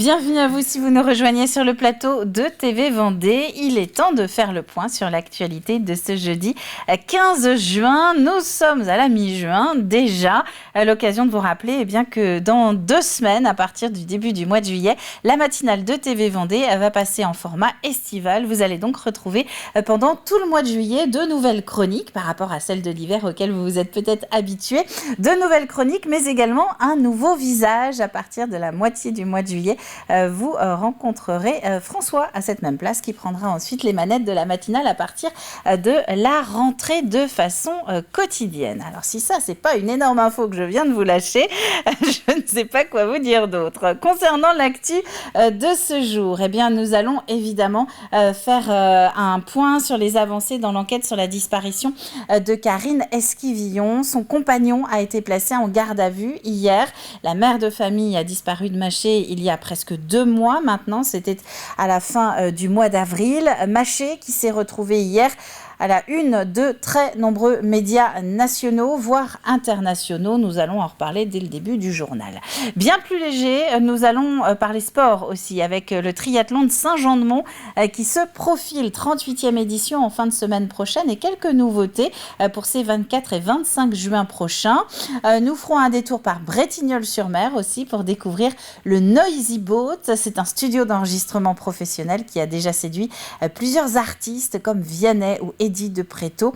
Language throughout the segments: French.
Bienvenue à vous si vous nous rejoignez sur le plateau de TV Vendée. Il est temps de faire le point sur l'actualité de ce jeudi 15 juin. Nous sommes à la mi-juin déjà. À l'occasion de vous rappeler que dans 2 semaines, à partir du début du mois de juillet, la matinale de TV Vendée va passer en format estival. Vous allez donc retrouver pendant tout le mois de juillet de nouvelles chroniques par rapport à celles de l'hiver auxquelles vous vous êtes peut-être habitués. De nouvelles chroniques, mais également un nouveau visage à partir de la moitié du mois de juillet. Vous rencontrerez François à cette même place qui prendra ensuite les manettes de la matinale à partir de la rentrée de façon quotidienne. Alors si ça, c'est pas une énorme info que je viens de vous lâcher, je ne sais pas quoi vous dire d'autre. Concernant l'actu de ce jour, nous allons évidemment faire un point sur les avancées dans l'enquête sur la disparition de Karine Esquivillon. Son compagnon a été placé en garde à vue hier. La mère de famille a disparu de Maché il y a presque 2 mois maintenant. C'était à la fin du mois d'avril. Maché qui s'est retrouvé hier à la une de très nombreux médias nationaux, voire internationaux. Nous allons en reparler dès le début du journal. Bien plus léger, nous allons parler sport aussi avec le triathlon de Saint-Jean-de-Mont qui se profile, 38e édition en fin de semaine prochaine et quelques nouveautés pour ces 24 et 25 juin prochains. Nous ferons un détour par Bretignolles-sur-Mer aussi pour découvrir le Noisy Boat. C'est un studio d'enregistrement professionnel qui a déjà séduit plusieurs artistes comme Vianney ou Eddie de Préto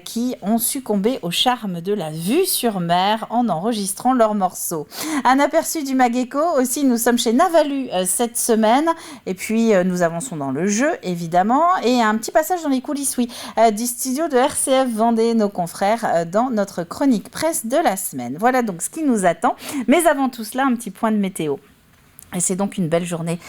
qui ont succombé au charme de la vue sur mer en enregistrant leurs morceaux. Un aperçu du Mageco aussi, nous sommes chez Navalu cette semaine et puis nous avançons dans le jeu évidemment et un petit passage dans les coulisses du studio de RCF Vendée, nos confrères dans notre chronique presse de la semaine. Voilà donc ce qui nous attend, mais avant tout cela un petit point de météo. Et c'est donc une belle journée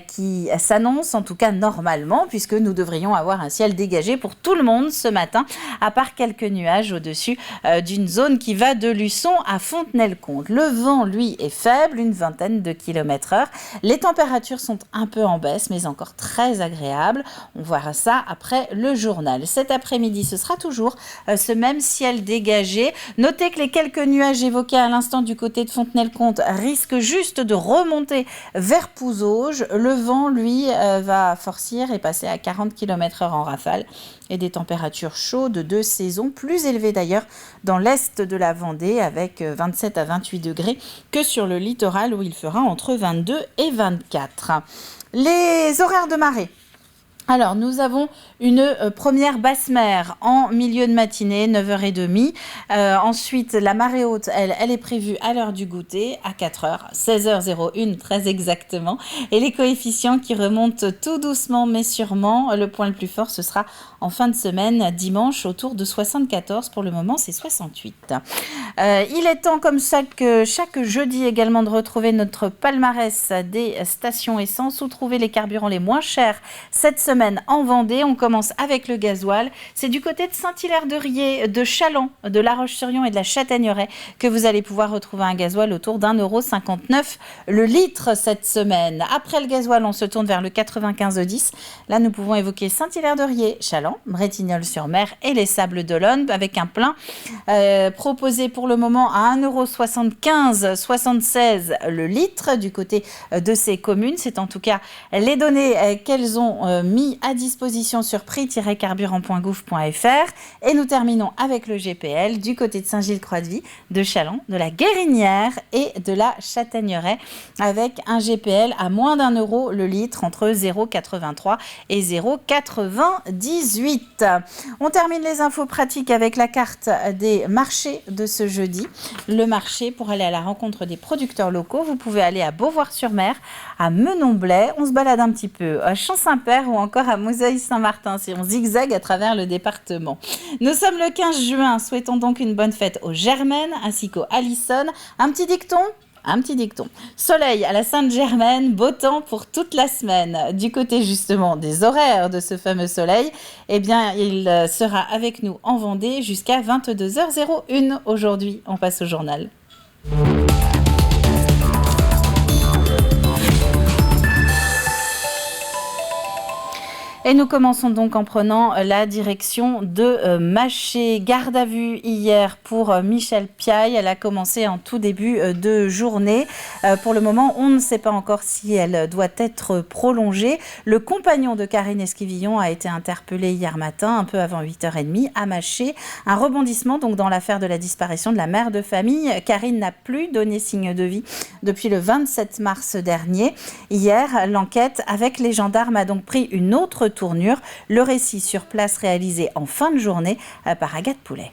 qui s'annonce, en tout cas normalement, puisque nous devrions avoir un ciel dégagé pour tout le monde ce matin, à part quelques nuages au-dessus d'une zone qui va de Luçon à Fontenay-le-Comte. Le vent, lui, est faible, une vingtaine de km/h. Les températures sont un peu en baisse, mais encore très agréables. On verra ça après le journal. Cet après-midi, ce sera toujours ce même ciel dégagé. Notez que les quelques nuages évoqués à l'instant du côté de Fontenay-le-Comte risquent juste de remonter vers Pouzauges. Le vent, lui, va forcir et passer à 40 km/h en rafale et des températures chaudes de saison, plus élevées d'ailleurs dans l'est de la Vendée avec 27 à 28 degrés que sur le littoral où il fera entre 22 et 24. Les horaires de marée. Alors, nous avons une première basse mer en milieu de matinée, 9h30. Ensuite, la marée haute, elle est prévue à l'heure du goûter, à 4h, 16h01 très exactement. Et les coefficients qui remontent tout doucement mais sûrement. Le point le plus fort, ce sera en fin de semaine, dimanche, autour de 74. Pour le moment, c'est 68. Il est temps, comme ça, que chaque jeudi également, de retrouver notre palmarès des stations essence où trouver les carburants les moins chers cette semaine en Vendée. On commence avec le gasoil. C'est du côté de Saint-Hilaire-de-Riez, de Châlons, de La Roche-sur-Yon et de la Châtaigneraie que vous allez pouvoir retrouver un gasoil autour d'1,59 € le litre cette semaine. Après le gasoil, on se tourne vers le 95,10 €. Là, nous pouvons évoquer Saint-Hilaire-de-Riez, Châlons, Bretignolles-sur-Mer et les Sables d'Olonne avec un plein proposé pour le moment à 1,75 € le litre du côté de ces communes. C'est en tout cas les données qu'elles ont mis à disposition sur prix-carburant.gouv.fr. Et nous terminons avec le GPL du côté de Saint-Gilles-Croix-de-Vie, de Châlons, de la Guérinière et de la Châtaigneraie avec un GPL à moins d'1 € le litre entre 0,83 et 0,98. On termine les infos pratiques avec la carte des marchés de ce jeudi. Le marché pour aller à la rencontre des producteurs locaux. Vous pouvez aller à Beauvoir-sur-Mer, à Menon-Blais. On se balade un petit peu à Champ-Saint-Père ou encore à Mouzeuil-Saint-Martin si on zigzague à travers le département. Nous sommes le 15 juin. Souhaitons donc une bonne fête aux Germaines ainsi qu'aux Allison. Un petit dicton. Soleil à la Sainte-Germaine, beau temps pour toute la semaine. Du côté justement des horaires de ce fameux soleil, il sera avec nous en Vendée jusqu'à 22h01 aujourd'hui. On passe au journal. Et nous commençons donc en prenant la direction de Maché. Garde à vue hier pour Michèle Piaille. Elle a commencé en tout début de journée. Pour le moment, on ne sait pas encore si elle doit être prolongée. Le compagnon de Karine Esquivillon a été interpellé hier matin, un peu avant 8h30, à Maché. Un rebondissement donc dans l'affaire de la disparition de la mère de famille. Karine n'a plus donné signe de vie depuis le 27 mars dernier. Hier, l'enquête avec les gendarmes a donc pris une autre tournure. Le récit sur place réalisé en fin de journée par Agathe Poulet.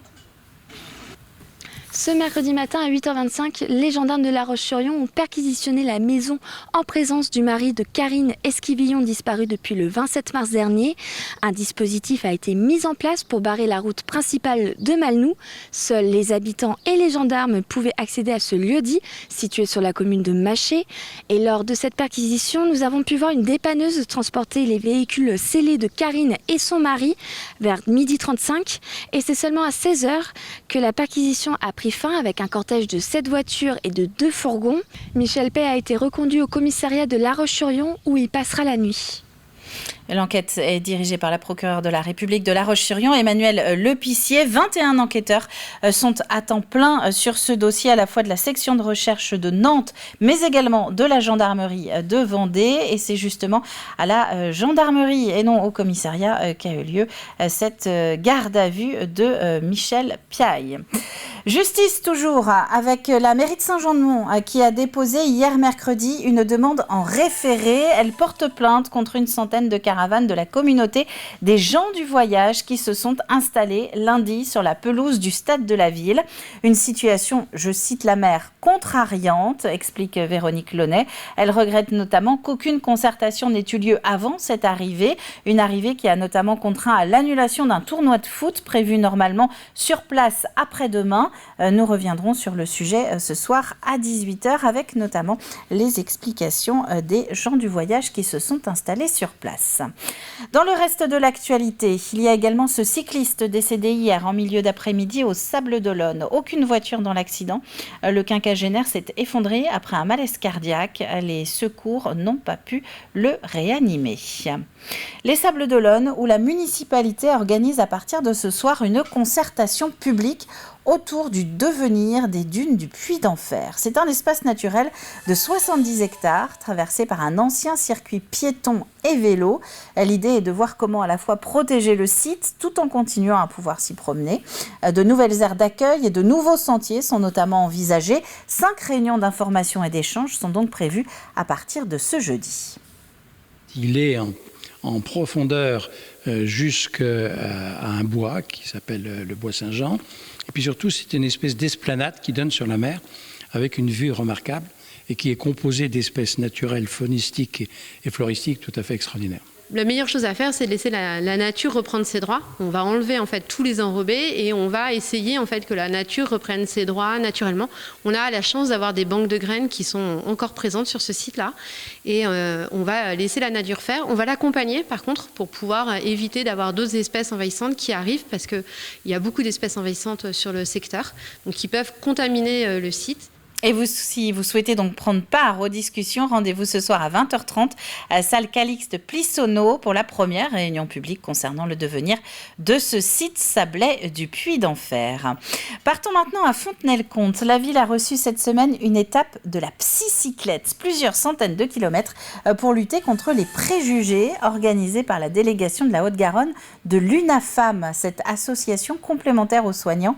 Ce mercredi matin à 8h25, les gendarmes de La Roche-sur-Yon ont perquisitionné la maison en présence du mari de Karine Esquivillon, disparu depuis le 27 mars dernier. Un dispositif a été mis en place pour barrer la route principale de Malnou. Seuls les habitants et les gendarmes pouvaient accéder à ce lieu-dit, situé sur la commune de Maché. Et lors de cette perquisition, nous avons pu voir une dépanneuse transporter les véhicules scellés de Karine et son mari vers 12h35. Et c'est seulement à 16h que la perquisition a pris fin avec un cortège de 7 voitures et de 2 fourgons. Michèle Piaille a été reconduit au commissariat de La Roche-sur-Yon où il passera la nuit. L'enquête est dirigée par la procureure de la République de La Roche-sur-Yon, Emmanuel Lepicier. 21 enquêteurs sont à temps plein sur ce dossier, à la fois de la section de recherche de Nantes, mais également de la gendarmerie de Vendée. Et c'est justement à la gendarmerie et non au commissariat qu'a eu lieu cette garde à vue de Michèle Piaille. Justice toujours avec la mairie de Saint-Jean-de-Mont qui a déposé hier mercredi une demande en référé. Elle porte plainte contre une centaine de caravanes de la communauté des gens du voyage qui se sont installés lundi sur la pelouse du stade de la ville. Une situation, je cite la maire, contrariante, explique Véronique Launay. Elle regrette notamment qu'aucune concertation n'ait eu lieu avant cette arrivée. Une arrivée qui a notamment contraint à l'annulation d'un tournoi de foot prévu normalement sur place après-demain. Nous reviendrons sur le sujet ce soir à 18h avec notamment les explications des gens du voyage qui se sont installés sur place. Dans le reste de l'actualité, il y a également ce cycliste décédé hier en milieu d'après-midi au Sables-d'Olonne. Aucune voiture dans l'accident. Le quinquagénaire s'est effondré après un malaise cardiaque. Les secours n'ont pas pu le réanimer. Les Sables-d'Olonne, où la municipalité organise à partir de ce soir une concertation publique autour du devenir des dunes du Puy d'Enfer. C'est un espace naturel de 70 hectares, traversé par un ancien circuit piéton et vélo. L'idée est de voir comment à la fois protéger le site tout en continuant à pouvoir s'y promener. De nouvelles aires d'accueil et de nouveaux sentiers sont notamment envisagés. 5 réunions d'information et d'échange sont donc prévues à partir de ce jeudi. Il est en profondeur jusqu'à un bois qui s'appelle le bois Saint-Jean. Et puis surtout, c'est une espèce d'esplanade qui donne sur la mer avec une vue remarquable et qui est composée d'espèces naturelles, faunistiques et floristiques tout à fait extraordinaires. La meilleure chose à faire, c'est de laisser la nature reprendre ses droits. On va enlever en fait tous les enrobés et on va essayer en fait que la nature reprenne ses droits naturellement. On a la chance d'avoir des banques de graines qui sont encore présentes sur ce site-là et on va laisser la nature faire. On va l'accompagner par contre pour pouvoir éviter d'avoir d'autres espèces envahissantes qui arrivent parce qu'il y a beaucoup d'espèces envahissantes sur le secteur donc qui peuvent contaminer le site. Et vous, si vous souhaitez donc prendre part aux discussions, rendez-vous ce soir à 20h30 à salle Calixte Plissonneau pour la première réunion publique concernant le devenir de ce site sablé du Puy d'Enfer. Partons maintenant à Fontenay-le-Comte. La ville a reçu cette semaine une étape de la psycyclette, plusieurs centaines de kilomètres pour lutter contre les préjugés, organisée par la délégation de la Haute-Garonne de l'UNAFAM, cette association complémentaire aux soignants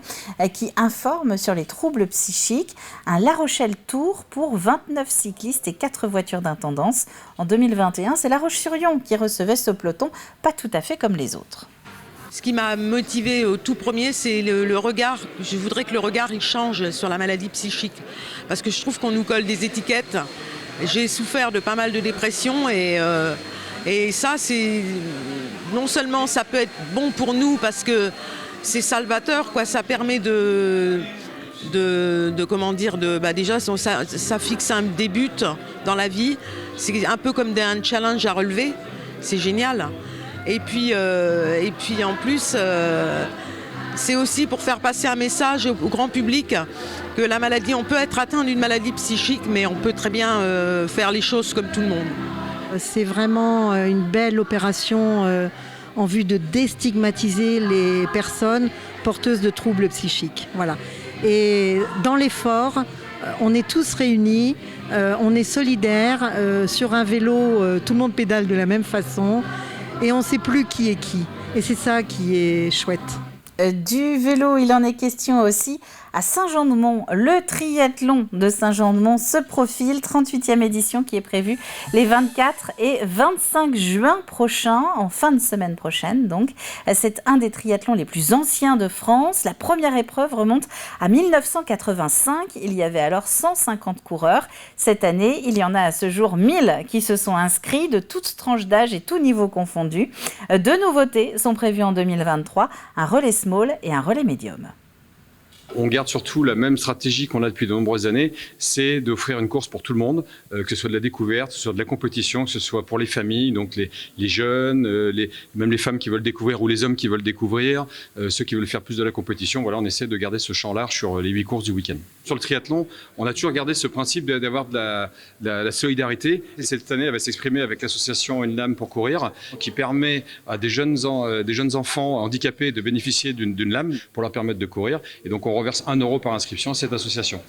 qui informe sur les troubles psychiques. Un La Rochelle Tour pour 29 cyclistes et 4 voitures d'intendance. En 2021, c'est La Roche-sur-Yon qui recevait ce peloton, pas tout à fait comme les autres. Ce qui m'a motivée au tout premier, c'est le regard. Je voudrais que le regard il change sur la maladie psychique. Parce que je trouve qu'on nous colle des étiquettes. J'ai souffert de pas mal de dépression et ça, c'est non seulement ça peut être bon pour nous parce que c'est salvateur, quoi. Ça permet déjà ça fixe des buts dans la vie, c'est un peu comme un challenge à relever, c'est génial et puis en plus c'est aussi pour faire passer un message au grand public que la maladie, on peut être atteint d'une maladie psychique mais on peut très bien faire les choses comme tout le monde. C'est vraiment une belle opération en vue de déstigmatiser les personnes porteuses de troubles psychiques. Voilà. Et dans l'effort, on est tous réunis, on est solidaires. Sur un vélo, tout le monde pédale de la même façon et on ne sait plus qui est qui. Et c'est ça qui est chouette. Du vélo, il en est question aussi à Saint-Jean-de-Mont. Le triathlon de Saint-Jean-de-Mont se profile, 38e édition qui est prévue les 24 et 25 juin prochains, en fin de semaine prochaine. Donc, c'est un des triathlons les plus anciens de France. La première épreuve remonte à 1985. Il y avait alors 150 coureurs. Cette année, il y en a à ce jour 1000 qui se sont inscrits de toutes tranches d'âge et tous niveaux confondus. Deux nouveautés sont prévues en 2023, un relais small et un relais médium. On garde surtout la même stratégie qu'on a depuis de nombreuses années, c'est d'offrir une course pour tout le monde, que ce soit de la découverte, que ce soit de la compétition, que ce soit pour les familles, donc les jeunes, même les femmes qui veulent découvrir ou les hommes qui veulent découvrir, ceux qui veulent faire plus de la compétition. Voilà, on essaie de garder ce champ large sur les 8 courses du week-end. Sur le triathlon, on a toujours gardé ce principe d'avoir de la solidarité. Et cette année, elle va s'exprimer avec l'association Une lame pour courir, qui permet à des jeunes enfants handicapés de bénéficier d'une lame pour leur permettre de courir. Et donc on reverse 1 € par inscription à cette association.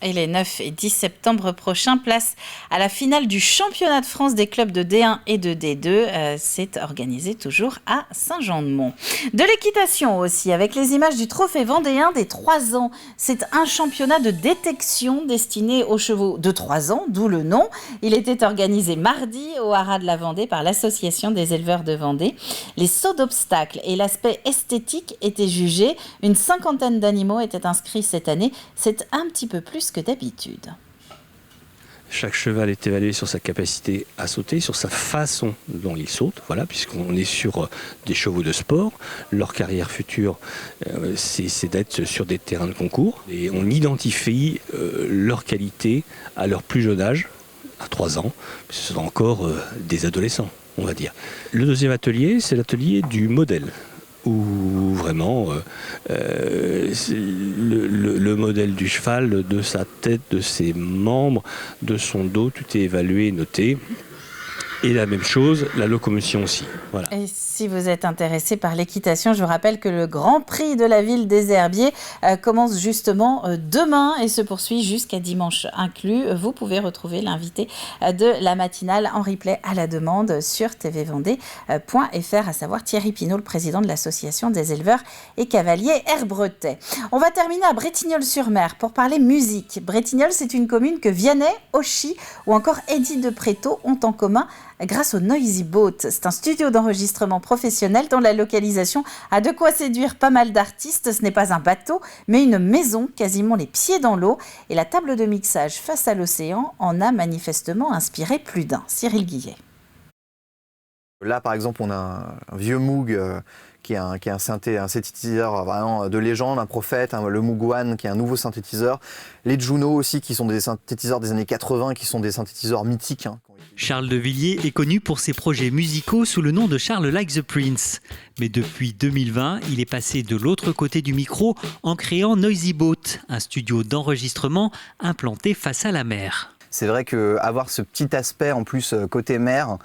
Et les 9 et 10 septembre prochains, place à la finale du championnat de France des clubs de D1 et de D2. C'est organisé toujours à Saint-Jean-de-Mont. De l'équitation aussi, avec les images du trophée vendéen des 3 ans. C'est un championnat de détection destiné aux chevaux de 3 ans, d'où le nom. Il était organisé mardi au Haras de la Vendée par l'Association des éleveurs de Vendée. Les sauts d'obstacles et l'aspect esthétique étaient jugés. Une 50aine d'animaux étaient inscrits cette année. C'est un petit peu plus que d'habitude. Chaque cheval est évalué sur sa capacité à sauter, sur sa façon dont il saute, voilà, puisqu'on est sur des chevaux de sport. Leur carrière future, c'est d'être sur des terrains de concours. Et on identifie leur qualité à leur plus jeune âge, à 3 ans, ce sont encore des adolescents, on va dire. Le deuxième atelier, c'est l'atelier du modèle, où vraiment le modèle du cheval, de sa tête, de ses membres, de son dos, tout est évalué et noté. Et la même chose, la locomotion aussi. Voilà. Et si vous êtes intéressé par l'équitation, je vous rappelle que le Grand Prix de la ville des Herbiers commence justement demain et se poursuit jusqu'à dimanche inclus. Vous pouvez retrouver l'invité de la matinale en replay à la demande sur tvvendée.fr, à savoir Thierry Pinault, le président de l'association des éleveurs et cavaliers Herbretais. On va terminer à Bretignolles-sur-Mer pour parler musique. Bretignolles, c'est une commune que Vianney, Auchy ou encore Eddie de Préto ont en commun grâce au Noisy Boat. C'est un studio d'enregistrement professionnel dont la localisation a de quoi séduire pas mal d'artistes. Ce n'est pas un bateau, mais une maison, quasiment les pieds dans l'eau. Et la table de mixage face à l'océan en a manifestement inspiré plus d'un. Cyril Guillet. Là, par exemple, on a un vieux Moog qui est un synthétiseur vraiment de légende, un prophète, le Moog One qui est un nouveau synthétiseur. Les Juno aussi, qui sont des synthétiseurs des années 80, qui sont des synthétiseurs mythiques. Charles de Villiers est connu pour ses projets musicaux sous le nom de Charles Like the Prince. Mais depuis 2020, il est passé de l'autre côté du micro en créant Noisy Boat, un studio d'enregistrement implanté face à la mer. C'est vrai qu'avoir ce petit aspect en plus côté mer,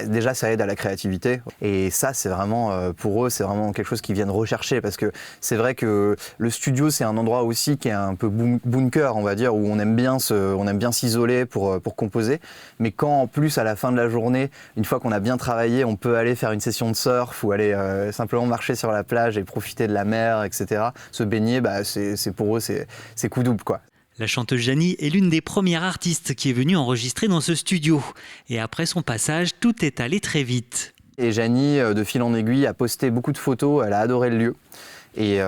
déjà ça aide à la créativité. Et ça, c'est vraiment, pour eux, c'est vraiment quelque chose qu'ils viennent rechercher. Parce que c'est vrai que le studio, c'est un endroit aussi qui est un peu bunker, on va dire, où on aime bien s'isoler pour composer. Mais quand en plus, à la fin de la journée, une fois qu'on a bien travaillé, on peut aller faire une session de surf ou aller simplement marcher sur la plage et profiter de la mer, etc. Se baigner, c'est pour eux, c'est coup double, quoi. La chanteuse Janie est l'une des premières artistes qui est venue enregistrer dans ce studio. Et après son passage, tout est allé très vite. Et Janie, de fil en aiguille, a posté beaucoup de photos, elle a adoré le lieu. Et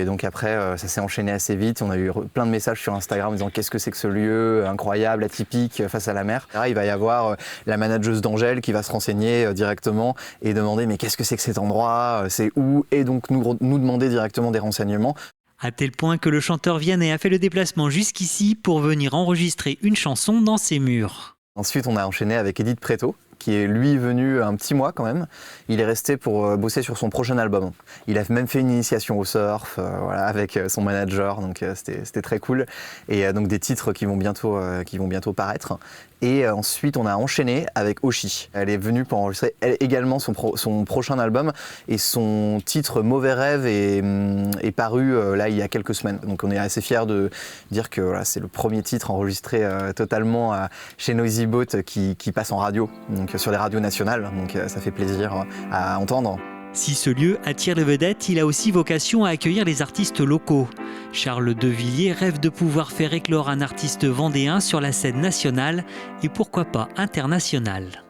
donc après, ça s'est enchaîné assez vite. On a eu plein de messages sur Instagram en disant qu'est-ce que c'est que ce lieu incroyable, atypique, face à la mer. Il va y avoir la manageuse d'Angèle qui va se renseigner directement et demander mais qu'est-ce que c'est que cet endroit, c'est où, et donc nous demander directement des renseignements. À tel point que le chanteur Vianney a fait le déplacement jusqu'ici pour venir enregistrer une chanson dans ses murs. Ensuite, on a enchaîné avec Eddie de Préto, qui est lui venu un petit mois quand même. Il est resté pour bosser sur son prochain album. Il a même fait une initiation au surf avec son manager, donc c'était très cool. Et donc des titres qui vont bientôt paraître. Et ensuite, on a enchaîné avec Oshi. Elle est venue pour enregistrer également son prochain album. Et son titre Mauvais Rêve est paru là il y a quelques semaines. Donc on est assez fiers de dire que c'est le premier titre enregistré totalement chez Noisy Boat qui passe en radio, donc sur les radios nationales. Donc ça fait plaisir à entendre. Si ce lieu attire les vedettes, il a aussi vocation à accueillir les artistes locaux. Charles Devilliers rêve de pouvoir faire éclore un artiste vendéen sur la scène nationale et pourquoi pas internationale.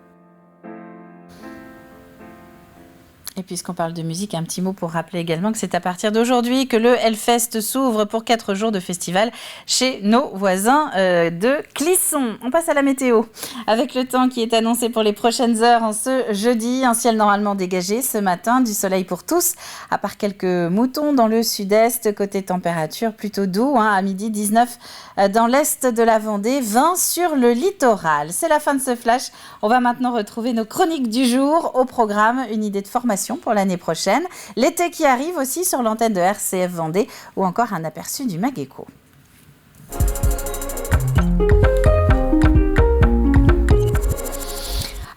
Et puisqu'on parle de musique, un petit mot pour rappeler également que c'est à partir d'aujourd'hui que le Hellfest s'ouvre pour 4 jours de festival chez nos voisins de Clisson. On passe à la météo. Avec le temps qui est annoncé pour les prochaines heures en ce jeudi, un ciel normalement dégagé ce matin, du soleil pour tous, à part quelques moutons dans le sud-est. Côté température, plutôt doux, à midi 19 dans l'est de la Vendée, 20 sur le littoral. C'est la fin de ce flash. On va maintenant retrouver nos chroniques du jour. Au programme, une idée de formation pour l'année prochaine, l'été qui arrive aussi sur l'antenne de RCF Vendée ou encore un aperçu du Mageco.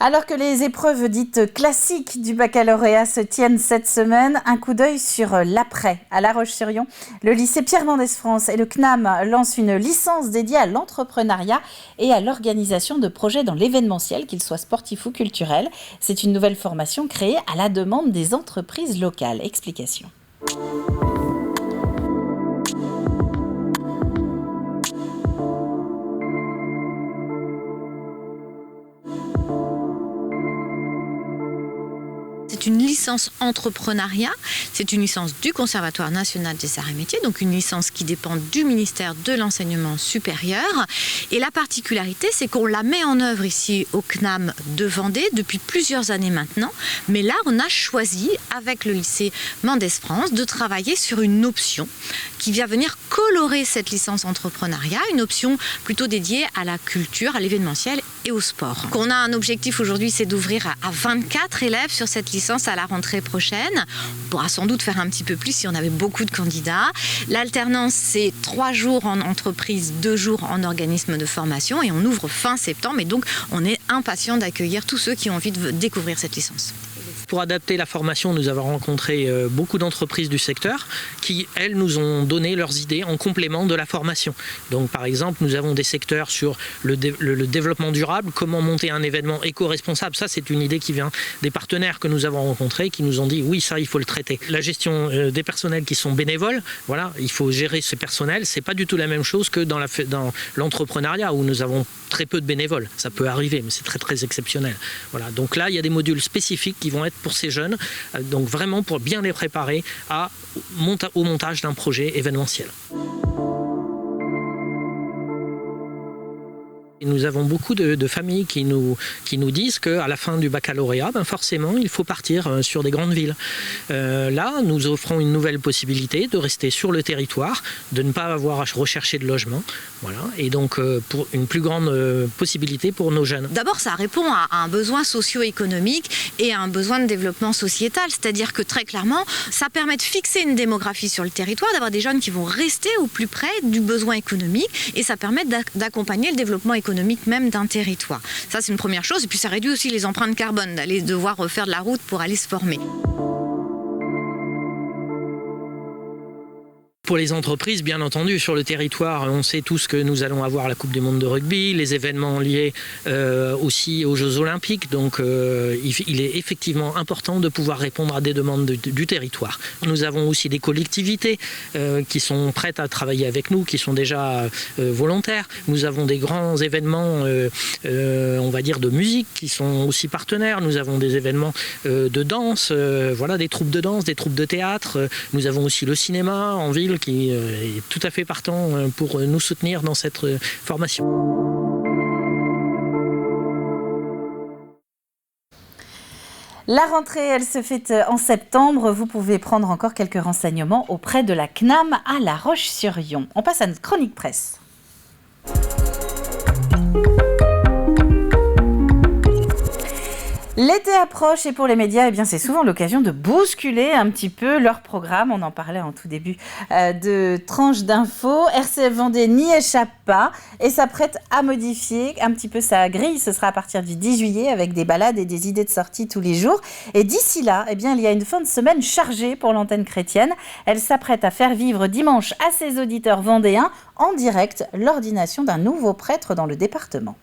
Alors que les épreuves dites classiques du baccalauréat se tiennent cette semaine, un coup d'œil sur l'après. À La Roche-sur-Yon, le lycée Pierre Mendès France et le CNAM lancent une licence dédiée à l'entrepreneuriat et à l'organisation de projets dans l'événementiel, qu'ils soient sportifs ou culturels. C'est une nouvelle formation créée à la demande des entreprises locales. Explication. C'est une licence entrepreneuriat, c'est une licence du Conservatoire national des arts et métiers, donc une licence qui dépend du ministère de l'enseignement supérieur. Et la particularité, c'est qu'on la met en œuvre ici au CNAM de Vendée depuis plusieurs années maintenant. Mais là, on a choisi, avec le lycée Mendès France, de travailler sur une option qui vient venir colorer cette licence entrepreneuriat, une option plutôt dédiée à la culture, à l'événementiel et au sport. On a un objectif aujourd'hui, c'est d'ouvrir à 24 élèves sur cette licence à la rentrée prochaine. On pourra sans doute faire un petit peu plus si on avait beaucoup de candidats. L'alternance, c'est 3 jours en entreprise, 2 jours en organisme de formation et on ouvre fin septembre et donc on est impatient d'accueillir tous ceux qui ont envie de découvrir cette licence. Pour adapter la formation, nous avons rencontré beaucoup d'entreprises du secteur qui, elles, nous ont donné leurs idées en complément de la formation. Donc, par exemple, nous avons des secteurs sur le développement durable, comment monter un événement éco-responsable. Ça, c'est une idée qui vient des partenaires que nous avons rencontrés, qui nous ont dit, oui, ça, il faut le traiter. La gestion des personnels qui sont bénévoles, voilà, il faut gérer ce personnel. C'est pas du tout la même chose que dans l'entrepreneuriat, où nous avons très peu de bénévoles. Ça peut arriver, mais c'est très, très exceptionnel. Voilà. Donc là, il y a des modules spécifiques qui vont être pour ces jeunes, donc vraiment pour bien les préparer au montage d'un projet événementiel. Et nous avons beaucoup de familles qui nous disent qu'à la fin du baccalauréat, forcément, il faut partir sur des grandes villes. Là, nous offrons une nouvelle possibilité de rester sur le territoire, de ne pas avoir à rechercher de logement. Voilà. Et donc, pour une plus grande possibilité pour nos jeunes. D'abord, ça répond à un besoin socio-économique et à un besoin de développement sociétal. C'est-à-dire que très clairement, ça permet de fixer une démographie sur le territoire, d'avoir des jeunes qui vont rester au plus près du besoin économique et ça permet d'accompagner le développement économique même d'un territoire. Ça, c'est une première chose. Et puis, ça réduit aussi les empreintes carbone, d'aller devoir refaire de la route pour aller se former. Pour les entreprises, bien entendu, sur le territoire, on sait tous que nous allons avoir la Coupe du Monde de rugby, les événements liés aussi aux Jeux Olympiques. Donc, il est effectivement important de pouvoir répondre à des demandes du territoire. Nous avons aussi des collectivités qui sont prêtes à travailler avec nous, qui sont déjà volontaires. Nous avons des grands événements, on va dire, de musique qui sont aussi partenaires. Nous avons des événements de danse, voilà, des troupes de danse, des troupes de théâtre. Nous avons aussi le cinéma en ville qui est tout à fait partant pour nous soutenir dans cette formation. La rentrée, elle se fait en septembre. Vous pouvez prendre encore quelques renseignements auprès de la CNAM à La Roche-sur-Yon. On passe à notre chronique presse. L'été approche et pour les médias, eh bien, c'est souvent l'occasion de bousculer un petit peu leur programme. On en parlait en tout début de tranches d'infos. RCF Vendée n'y échappe pas et s'apprête à modifier un petit peu sa grille. Ce sera à partir du 10 juillet avec des balades et des idées de sortie tous les jours. Et d'ici là, eh bien, il y a une fin de semaine chargée pour l'antenne chrétienne. Elle s'apprête à faire vivre dimanche à ses auditeurs vendéens en direct l'ordination d'un nouveau prêtre dans le département.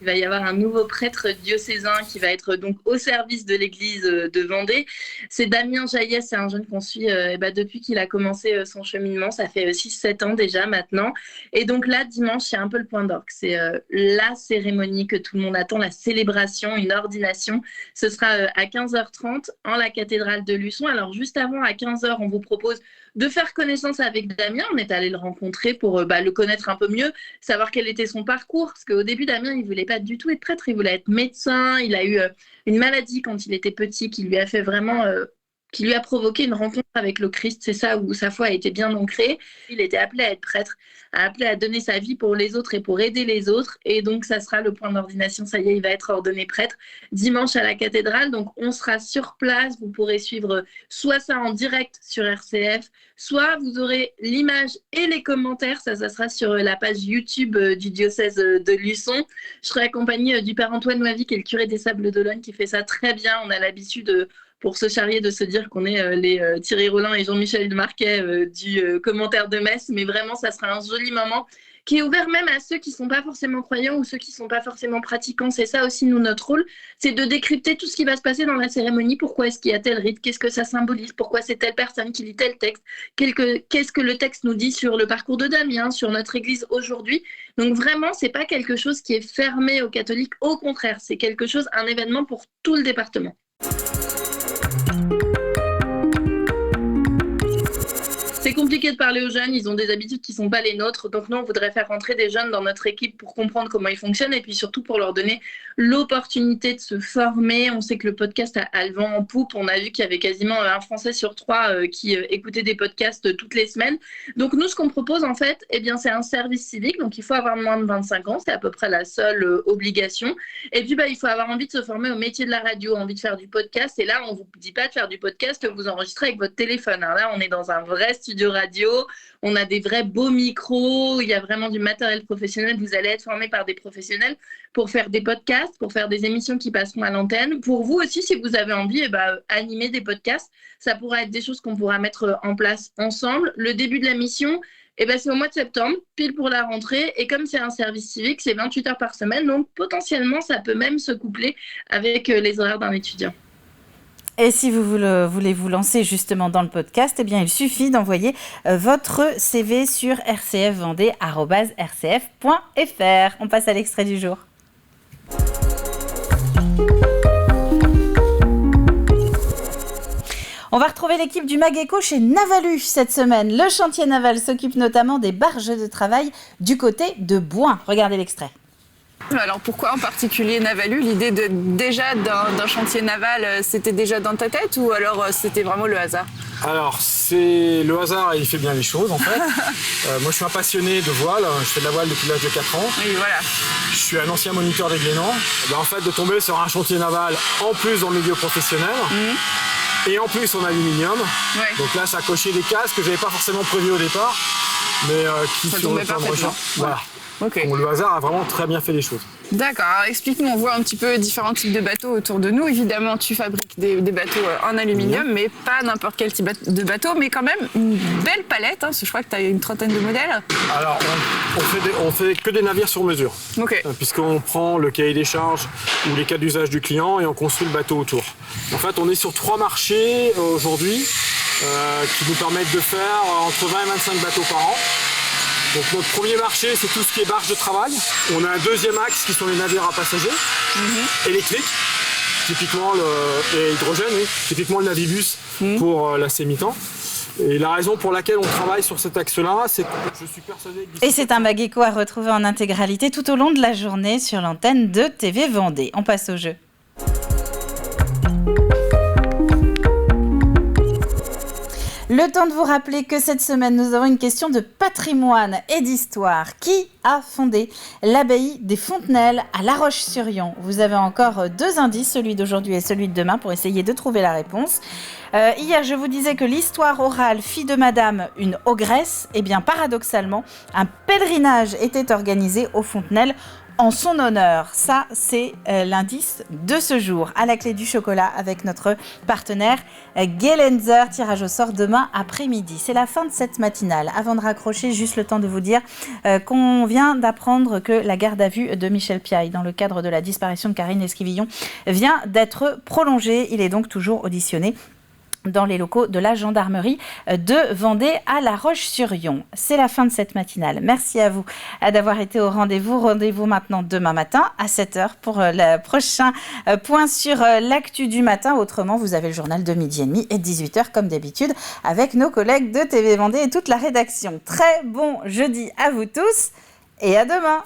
Il va y avoir un nouveau prêtre diocésain qui va être donc au service de l'église de Vendée. C'est Damien Jaillet, c'est un jeune qu'on suit depuis qu'il a commencé son cheminement. Ça fait 6-7 ans déjà maintenant. Et donc là, dimanche, il y a un peu le point d'orgue. C'est la cérémonie que tout le monde attend, la célébration, une ordination. Ce sera à 15h30 en la cathédrale de Luçon. Alors juste avant, à 15h, on vous propose de faire connaissance avec Damien. On est allé le rencontrer pour le connaître un peu mieux, savoir quel était son parcours. Parce qu'au début, Damien, il ne voulait pas du tout être prêtre, il voulait être médecin. Il a eu une maladie quand il était petit qui lui a fait vraiment... qui lui a provoqué une rencontre avec le Christ. C'est ça où sa foi a été bien ancrée. Il était appelé à être prêtre, appelé à donner sa vie pour les autres et pour aider les autres. Et donc, ça sera le point d'ordination. Ça y est, il va être ordonné prêtre dimanche à la cathédrale. Donc, on sera sur place. Vous pourrez suivre soit ça en direct sur RCF, soit vous aurez l'image et les commentaires. Ça sera sur la page YouTube du diocèse de Luçon. Je serai accompagnée du père Antoine Wavy, qui est le curé des Sables d'Olonne, qui fait ça très bien. On a l'habitude pour se charrier de se dire qu'on est les Thierry Rollin et Jean-Michel Marquet du commentaire de messe, mais vraiment ça sera un joli moment qui est ouvert même à ceux qui ne sont pas forcément croyants ou ceux qui ne sont pas forcément pratiquants. C'est ça aussi nous, notre rôle, c'est de décrypter tout ce qui va se passer dans la cérémonie. Pourquoi est-ce qu'il y a tel rite, qu'est-ce que ça symbolise, pourquoi c'est telle personne qui lit tel texte, qu'est-ce que le texte nous dit sur le parcours de Damien, sur notre église aujourd'hui. Donc vraiment, c'est pas quelque chose qui est fermé aux catholiques, au contraire, c'est quelque chose, un événement pour tout le département. C'est compliqué de parler aux jeunes, ils ont des habitudes qui ne sont pas les nôtres. Donc nous, on voudrait faire rentrer des jeunes dans notre équipe pour comprendre comment ils fonctionnent et puis surtout pour leur donner l'opportunité de se former. On sait que le podcast a le vent en poupe. On a vu qu'il y avait quasiment un Français sur 3 qui écoutait des podcasts toutes les semaines. Donc nous, ce qu'on propose en fait, eh bien, c'est un service civique. Donc il faut avoir moins de 25 ans, c'est à peu près la seule obligation. Et puis il faut avoir envie de se former au métier de la radio, envie de faire du podcast. Et là, on ne vous dit pas de faire du podcast, vous enregistrez avec votre téléphone. Alors là, on est dans un vrai studio radio, on a des vrais beaux micros, il y a vraiment du matériel professionnel, vous allez être formé par des professionnels pour faire des podcasts, pour faire des émissions qui passeront à l'antenne. Pour vous aussi, si vous avez envie, animer des podcasts, ça pourra être des choses qu'on pourra mettre en place ensemble. Le début de la mission, c'est au mois de septembre, pile pour la rentrée, et comme c'est un service civique, c'est 28 heures par semaine, donc potentiellement, ça peut même se coupler avec les horaires d'un étudiant. Et si vous voulez vous lancer justement dans le podcast, eh bien, il suffit d'envoyer votre CV sur rcfvendée@rcf.fr. On passe à l'extrait du jour. On va retrouver l'équipe du Mageco chez Navalu cette semaine. Le chantier naval s'occupe notamment des barges de travail du côté de Bouin. Regardez l'extrait. Alors pourquoi en particulier Navalu? L'idée déjà d'un chantier naval, c'était déjà dans ta tête ou alors c'était vraiment le hasard? Alors c'est le hasard et il fait bien les choses en fait. Moi je suis un passionné de voile, je fais de la voile depuis l'âge de 4 ans. Oui, voilà. Je suis un ancien moniteur des Glénans. En fait de tomber sur un chantier naval en plus dans le milieu professionnel. Et en plus en aluminium. Ouais. Donc là ça a coché des cases que j'avais pas forcément prévues au départ. Mais qui sur le plan de recherche. Voilà. Okay. Donc, le hasard a vraiment très bien fait les choses. D'accord, alors explique-nous, on voit un petit peu différents types de bateaux autour de nous. Évidemment, tu fabriques des bateaux en aluminium, mais pas n'importe quel type de bateau, mais quand même une belle palette, hein, je crois que tu as une trentaine de modèles. Alors, on fait que des navires sur mesure, okay. Puisqu'on prend le cahier des charges ou les cas d'usage du client et on construit le bateau autour. En fait, on est sur 3 marchés aujourd'hui qui nous permettent de faire entre 20 et 25 bateaux par an. Donc notre premier marché, c'est tout ce qui est barge de travail. On a un deuxième axe qui sont les navires à passagers, électriques, typiquement et hydrogène, oui, typiquement le navibus pour la mi-temps. Et la raison pour laquelle on travaille sur cet axe-là, c'est que je suis persuadé que... Et c'est un Mageco à retrouver en intégralité tout au long de la journée sur l'antenne de TV Vendée. On passe au jeu. Le temps de vous rappeler que cette semaine, nous avons une question de patrimoine et d'histoire. Qui a fondé l'abbaye des Fontenelles à La Roche-sur-Yon? Vous avez encore 2 indices, celui d'aujourd'hui et celui de demain, pour essayer de trouver la réponse. Hier, je vous disais que l'histoire orale fit de Madame une ogresse. Eh bien, paradoxalement, un pèlerinage était organisé aux Fontenelles en son honneur. Ça, c'est l'indice de ce jour. À la clé du chocolat avec notre partenaire Gelenzer. Tirage au sort demain après-midi. C'est la fin de cette matinale. Avant de raccrocher, juste le temps de vous dire qu'on vient d'apprendre que la garde à vue de Michel Piaille, dans le cadre de la disparition de Karine Esquivillon, vient d'être prolongée. Il est donc toujours auditionné dans les locaux de la gendarmerie de Vendée à La Roche-sur-Yon. C'est la fin de cette matinale. Merci à vous d'avoir été au rendez-vous. Rendez-vous maintenant demain matin à 7h pour le prochain point sur l'actu du matin. Autrement, vous avez le journal de 12h30 et de 18h comme d'habitude avec nos collègues de TV Vendée et toute la rédaction. Très bon jeudi à vous tous et à demain.